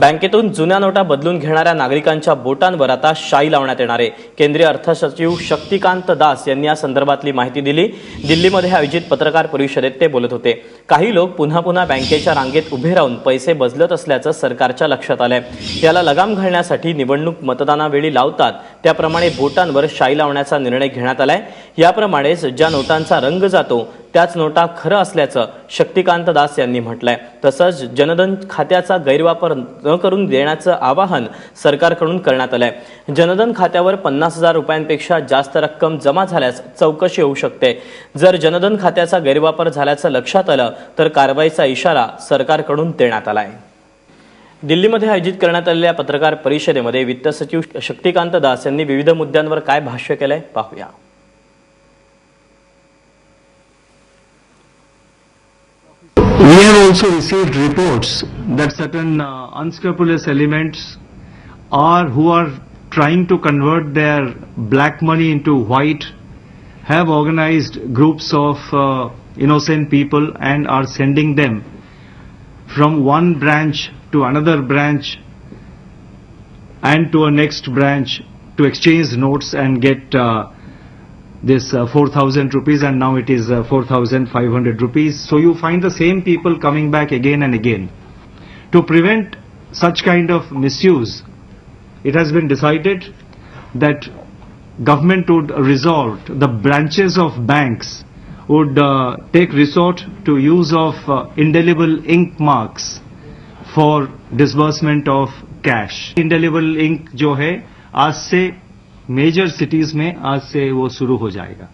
बँकेतून जुन्या नोटा बदलून घेणाऱ्या नागरिकांच्या बोटांवर आता शाई लावण्यात येणार आहे। केंद्रीय अर्थ सचिव शक्तिकांत दास यांनी या संदर्भातली माहिती दिली। दिल्लीमध्ये आयोजित पत्रकार परिषदेत ते बोलत होते। काही लोक पुन्हा पुन्हा बँकेच्या रांगेत उभे राहून पैसे बदलत असल्याचं सरकारच्या लक्षात आलंय। याला लगाम घालण्यासाठी निवडणूक मतदानावेळी लावतात त्याप्रमाणे बोटांवर शाई लावण्याचा निर्णय घेण्यात आलाय। याप्रमाणेच ज्या नोटांचा रंग जातो त्याच नोटा खरं असल्याचं शक्तिकांत दास यांनी म्हटलंय। तसंच जनधन खात्याचा गैरवापर न करून देण्याचं आवाहन सरकारकडून करण्यात आलंय। जनधन खात्यावर 50,000 रुपयांपेक्षा जास्त रक्कम जमा झाल्यास चौकशी होऊ शकते। जर जनधन खात्याचा गैरवापर झाल्याचं लक्षात आलं तर कारवाईचा इशारा सरकारकडून देण्यात आलाय। दिल्लीमध्ये आयोजित करण्यात आलेल्या पत्रकार परिषदेमध्ये वित्त सचिव शक्तिकांत दास यांनी विविध मुद्द्यांवर काय भाष्य केलंय पाहूया। We have also received reports that certain unscrupulous elements who are trying to convert their black money into white have organized groups of innocent people and are sending them from one branch to another branch and to a next branch to exchange notes and get this 4,000 rupees, and now it is 4,500 rupees. So you find the same people coming back again and again. To prevent such kind of misuse, it has been decided that government would resolve, the branches of banks would take resort to use of indelible ink marks for disbursement of cash. Indelible ink जो है आज से major cities में आज से वो शुरू हो जाएगा।